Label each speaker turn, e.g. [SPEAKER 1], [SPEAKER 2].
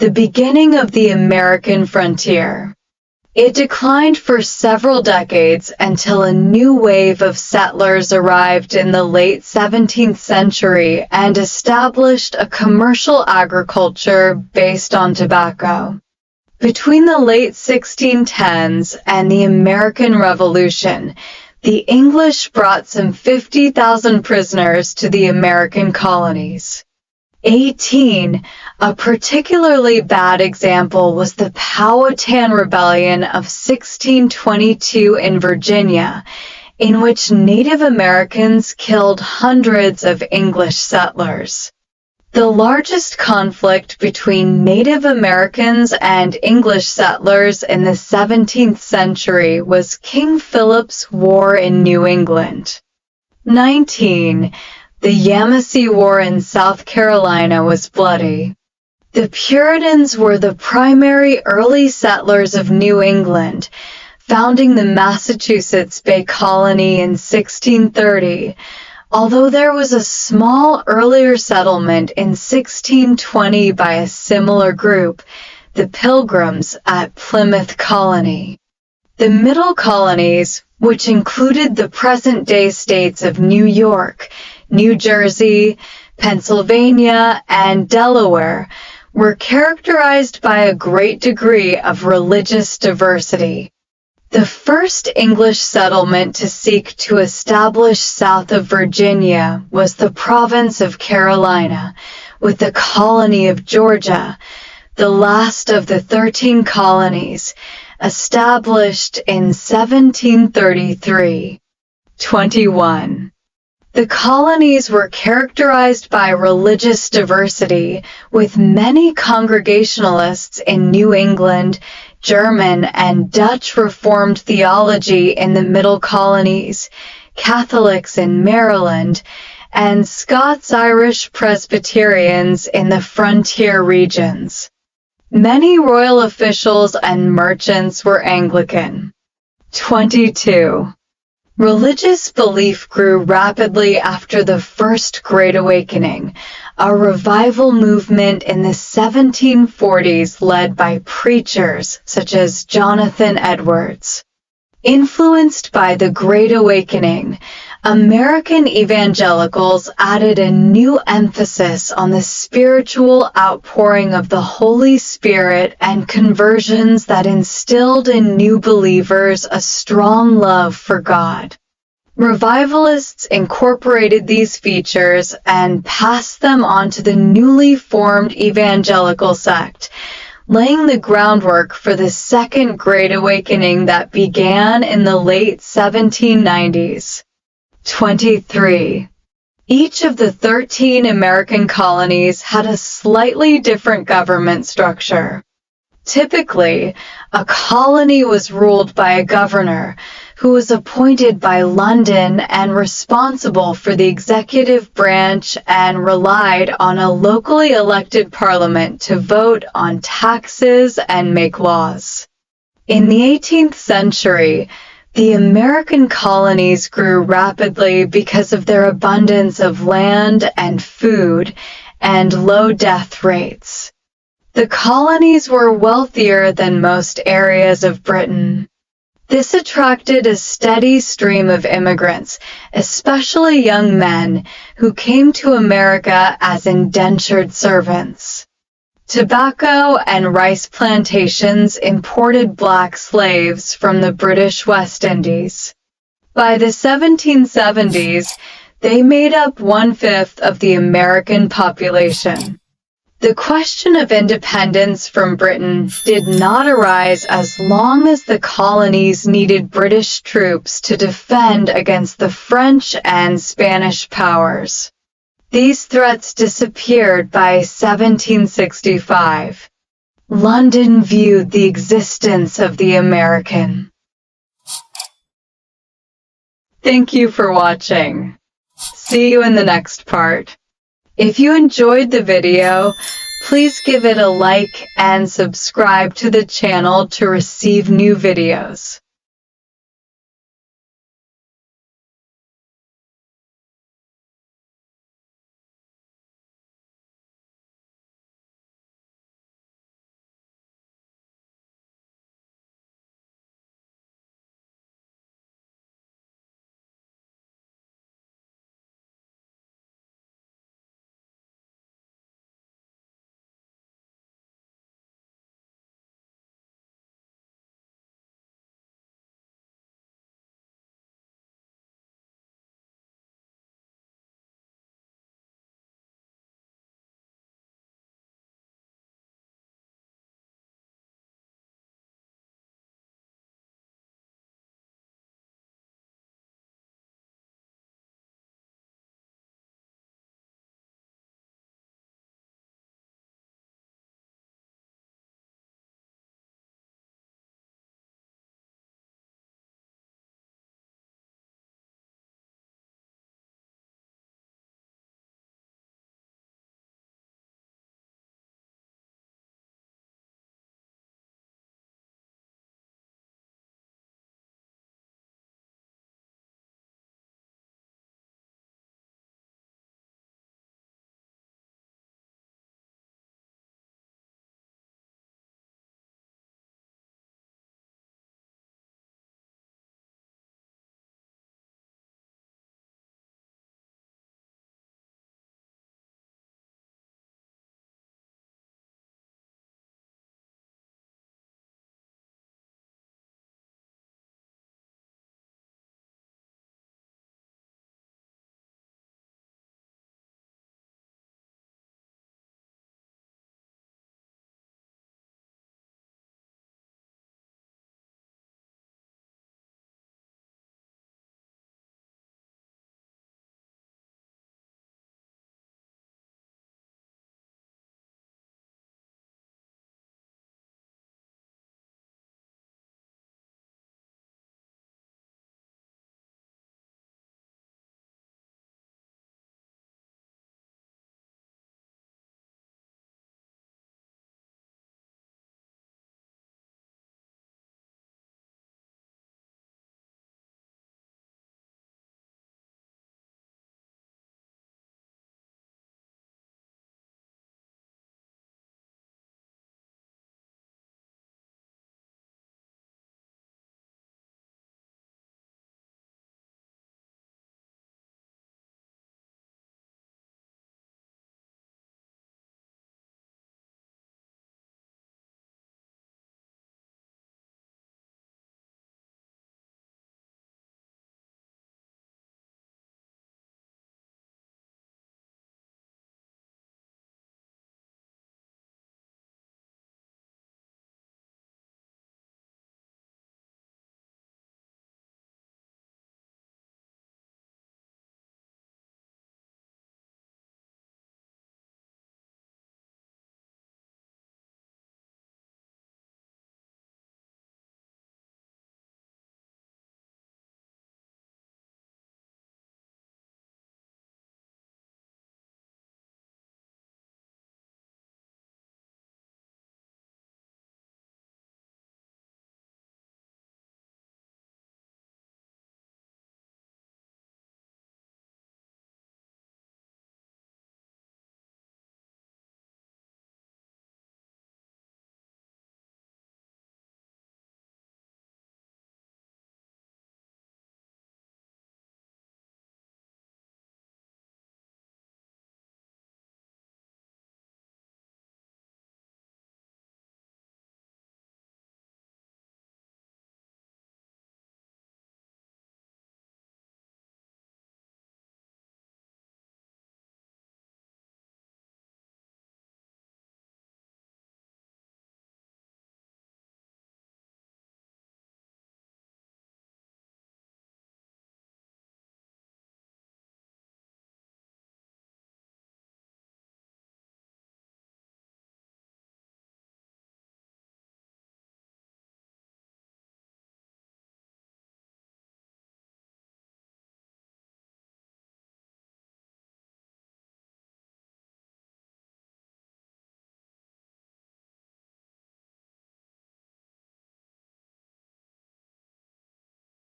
[SPEAKER 1] the beginning of the American frontier. It declined for several decades until a new wave of settlers arrived in the late 17th century and established a commercial agriculture based on tobacco. Between the late 1610s and the American Revolution, the English brought some 50,000 prisoners to the American colonies. A particularly bad example was the Powhatan Rebellion of 1622 in Virginia, in which Native Americans killed hundreds of English settlers. The largest conflict between Native Americans and English settlers in the 17th century was King Philip's War in New England. 19. The Yamasee War in South Carolina was bloody. The Puritans were the primary early settlers of New England, founding the Massachusetts Bay Colony in 1630, although there was a small earlier settlement in 1620 by a similar group, the Pilgrims at Plymouth Colony. The Middle Colonies, which included the present-day states of New York, New Jersey, Pennsylvania, and Delaware, were characterized by a great degree of religious diversity. The first English settlement to seek to establish south of Virginia was the province of Carolina, with the colony of Georgia, the last of the 13 colonies, established in 1733. 21. The colonies were characterized by religious diversity, with many Congregationalists in New England, German and Dutch Reformed theology in the Middle Colonies, Catholics in Maryland, and Scots-Irish Presbyterians in the frontier regions. Many royal officials and merchants were Anglican. 22. Religious belief grew rapidly after the First Great Awakening, a revival movement in the 1740s led by preachers such as Jonathan Edwards. Influenced by the Great Awakening, American evangelicals added a new emphasis on the spiritual outpouring of the Holy Spirit and conversions that instilled in new believers a strong love for God. Revivalists incorporated these features and passed them on to the newly formed evangelical sect, laying the groundwork for the Second Great Awakening that began in the late 1790s. 23. Each of the 13 American colonies had a slightly different government structure. Typically, a colony was ruled by a governor, who was appointed by London and responsible for the executive branch and relied on a locally elected parliament to vote on taxes and make laws. In the 18th century, the American colonies grew rapidly because of their abundance of land and food and low death rates. The colonies were wealthier than most areas of Britain. This attracted a steady stream of immigrants, especially young men, who came to America as indentured servants. Tobacco and rice plantations imported black slaves from the British West Indies. By the 1770s, they made up 1/5 of the American population. The question of independence from Britain did not arise as long as the colonies needed British troops to defend against the French and Spanish powers. These threats disappeared by 1765. London viewed the existence of the American. Thank you for watching. See you in the next part. If you enjoyed the video, please give it a like and subscribe to the channel to receive new videos.